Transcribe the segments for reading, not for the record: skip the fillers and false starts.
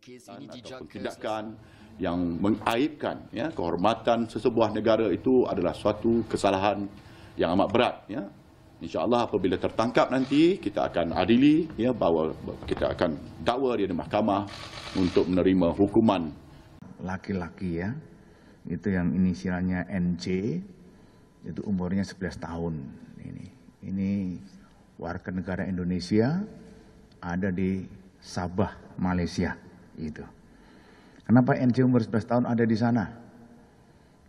ataupun tindakan yang mengaibkan kehormatan sesebuah negara itu adalah suatu kesalahan yang amat berat. InsyaAllah apabila tertangkap nanti kita akan adili, bahawa kita akan dakwa dia di mahkamah untuk menerima hukuman. Laki-laki itu yang inisialnya NJ, itu umurnya 11 tahun. Ini warga negara Indonesia, ada di Sabah, Malaysia. Itu. Kenapa NJ umur 11 tahun ada di sana?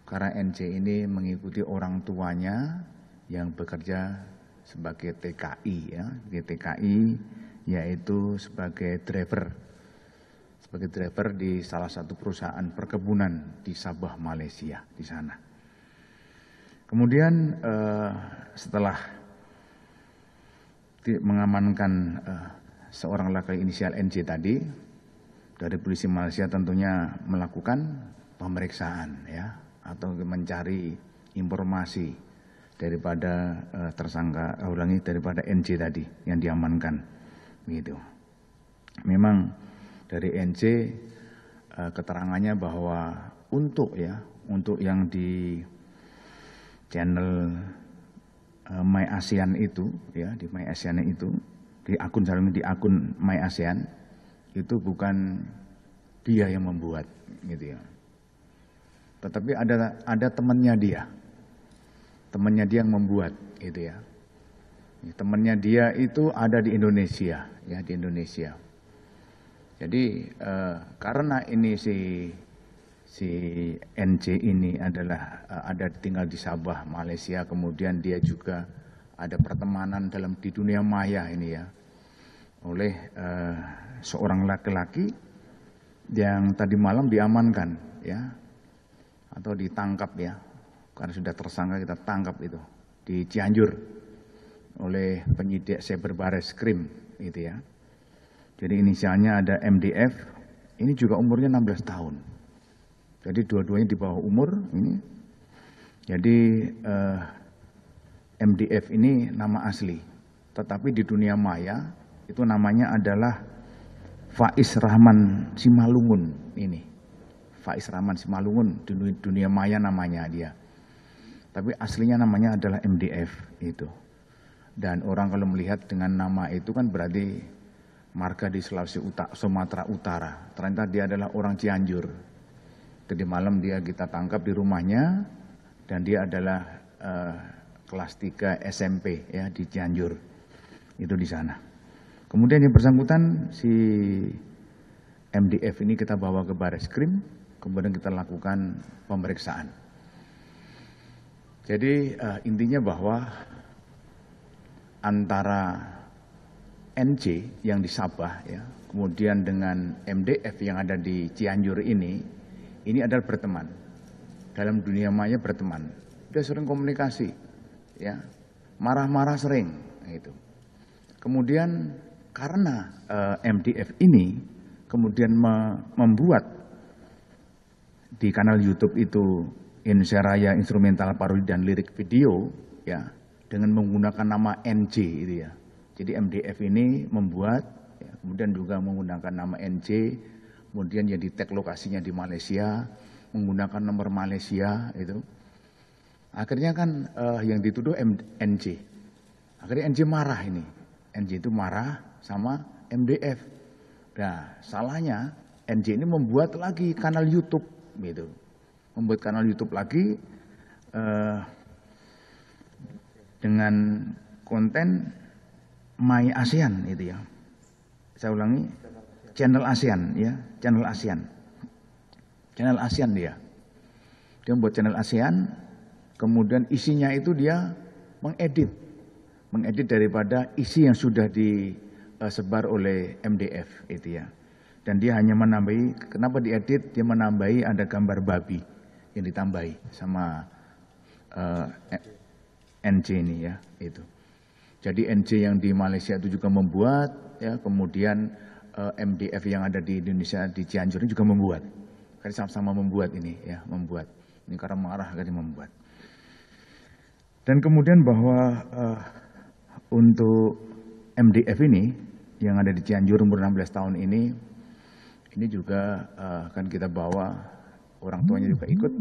Karena NJ ini mengikuti orang tuanya yang bekerja sebagai TKI, yaitu sebagai driver di salah satu perusahaan perkebunan di Sabah, Malaysia, di sana. Kemudian setelah mengamankan seorang laki inisial NJ tadi, dari polisi Malaysia tentunya melakukan pemeriksaan atau mencari informasi daripada tersangka, daripada NJ tadi yang diamankan, gitu. Memang dari NJ keterangannya bahwa untuk yang di channel My ASEAN itu, di My ASEAN itu, di akun My ASEAN itu bukan dia yang membuat, gitu ya. Tetapi ada temannya dia yang membuat, gitu ya. Temannya dia itu ada di Indonesia, di Indonesia. Jadi karena ini si NJ ini adalah ada tinggal di Sabah, Malaysia, kemudian dia juga ada pertemanan di dunia maya ini oleh seorang laki-laki yang tadi malam diamankan atau ditangkap karena sudah tersangka, kita tangkap itu di Cianjur oleh penyidik Cyber Barreskrim itu ya. Jadi inisialnya ada MDF, ini juga umurnya 16 tahun. Jadi dua-duanya di bawah umur ini. Jadi MDF ini nama asli, tetapi di dunia maya itu namanya adalah Faiz Rahman Simalungun ini. Faiz Rahman Simalungun, di dunia maya namanya dia. Tapi aslinya namanya adalah MDF itu. Dan orang kalau melihat dengan nama itu kan berarti marga di Sumatera Utara. Ternyata dia adalah orang Cianjur. Tadi malam kita tangkap di rumahnya dan dia adalah kelas 3 SMP di Cianjur. Itu di sana. Kemudian yang bersangkutan si MDF ini kita bawa ke Barreskrim, kemudian kita lakukan pemeriksaan. Jadi intinya bahwa antara NJ yang di Sabah kemudian dengan MDF yang ada di Cianjur ini adalah berteman. Dalam dunia maya berteman. Dia sering komunikasi, marah-marah sering, gitu. Kemudian karena MDF ini kemudian membuat di kanal YouTube itu Indonesia Raya Instrumental Parodi dan Lirik Video, dengan menggunakan nama NJ itu ya. Jadi MDF ini membuat, kemudian juga menggunakan nama NJ, kemudian yang di-tag lokasinya di Malaysia, menggunakan nomor Malaysia itu. Akhirnya kan yang dituduh NJ. Akhirnya NJ marah ini. NJ itu marah sama MDF. Nah, salahnya NJ ini membuat lagi kanal YouTube gitu. Membuat kanal YouTube lagi dengan konten My ASEAN itu ya. Saya ulangi, channel ASEAN channel ASEAN. Channel ASEAN dia. Dia membuat channel ASEAN, kemudian isinya itu dia mengedit daripada isi yang sudah disebar oleh MDF itu ya. Dan dia hanya menambahi, kenapa diedit? Dia menambahi ada gambar babi yang ditambahi sama NJ ini itu. Jadi NJ yang di Malaysia itu juga membuat, kemudian MDF yang ada di Indonesia di Cianjur ini juga membuat. Karena sama-sama membuat ini membuat. Ini karena marah karena membuat. Dan kemudian bahwa untuk MDF ini yang ada di Cianjur umur 16 tahun ini Ini juga akan kita bawa orang tuanya juga ikut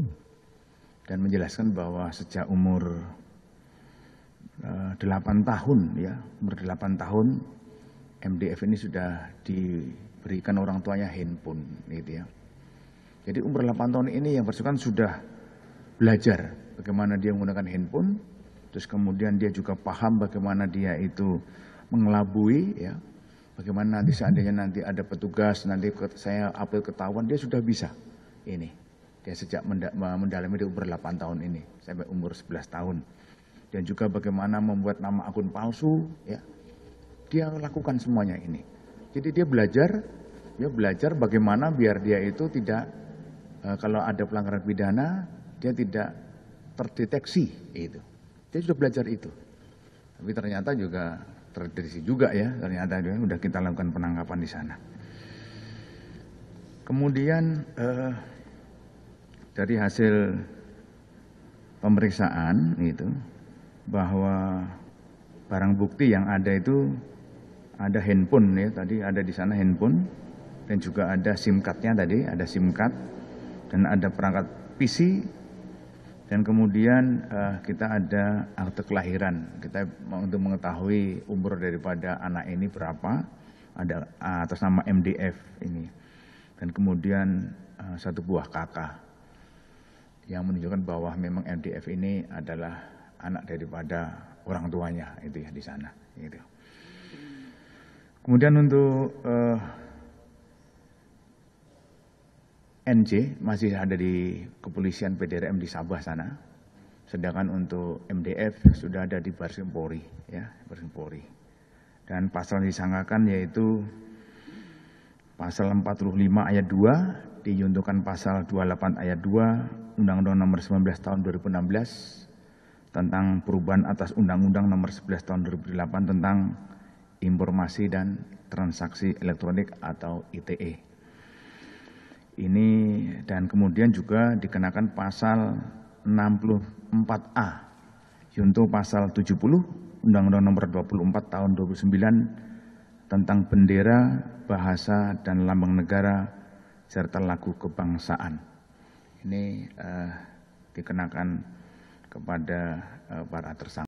dan menjelaskan bahwa sejak umur 8 tahun ya, umur 8 tahun MDF ini sudah diberikan orang tuanya handphone gitu ya. Jadi umur 8 tahun ini yang bersangkutan sudah belajar bagaimana dia menggunakan handphone, terus kemudian dia juga paham bagaimana dia itu mengelabui ya. Bagaimana nanti seandainya nanti ada petugas, nanti saya upload ketahuan, dia sudah bisa ini. Dia sejak mendalami di umur 8 tahun ini, sampai umur 11 tahun. Dan juga bagaimana membuat nama akun palsu, ya. Dia lakukan semuanya ini. Jadi dia belajar bagaimana biar dia itu tidak, kalau ada pelanggaran pidana, dia tidak terdeteksi itu. Dia sudah belajar itu. Tapi ternyata juga terdeteksi juga ya, ternyata sudah kita lakukan penangkapan di sana. Kemudian dari hasil pemeriksaan itu bahwa barang bukti yang ada itu ada handphone ya, tadi ada di sana handphone dan juga ada SIM card-nya tadi, ada SIM card dan ada perangkat PC. Dan kemudian kita ada akte kelahiran. Kita untuk mengetahui umur daripada anak ini berapa, ada atas nama MDF ini. Dan kemudian satu buah KK yang menunjukkan bahwa memang MDF ini adalah anak daripada orang tuanya itu ya di sana. Gitu. Kemudian untuk NJ masih ada di kepolisian PDRM di Sabah sana, sedangkan untuk MDF sudah ada di Baris Krim Polri, ya, Baris Krim Polri. Dan pasal yang disangkakan yaitu pasal 45 ayat 2 diyuntukan pasal 28 ayat 2 Undang-Undang Nomor 19 Tahun 2016 tentang perubahan atas Undang-Undang Nomor 11 Tahun 2008 tentang informasi dan transaksi elektronik atau ITE. Ini dan kemudian juga dikenakan pasal 64A junto pasal 70 Undang-Undang Nomor 24 Tahun 2009 tentang bendera, bahasa dan lambang negara serta lagu kebangsaan. Ini dikenakan kepada para tersangka.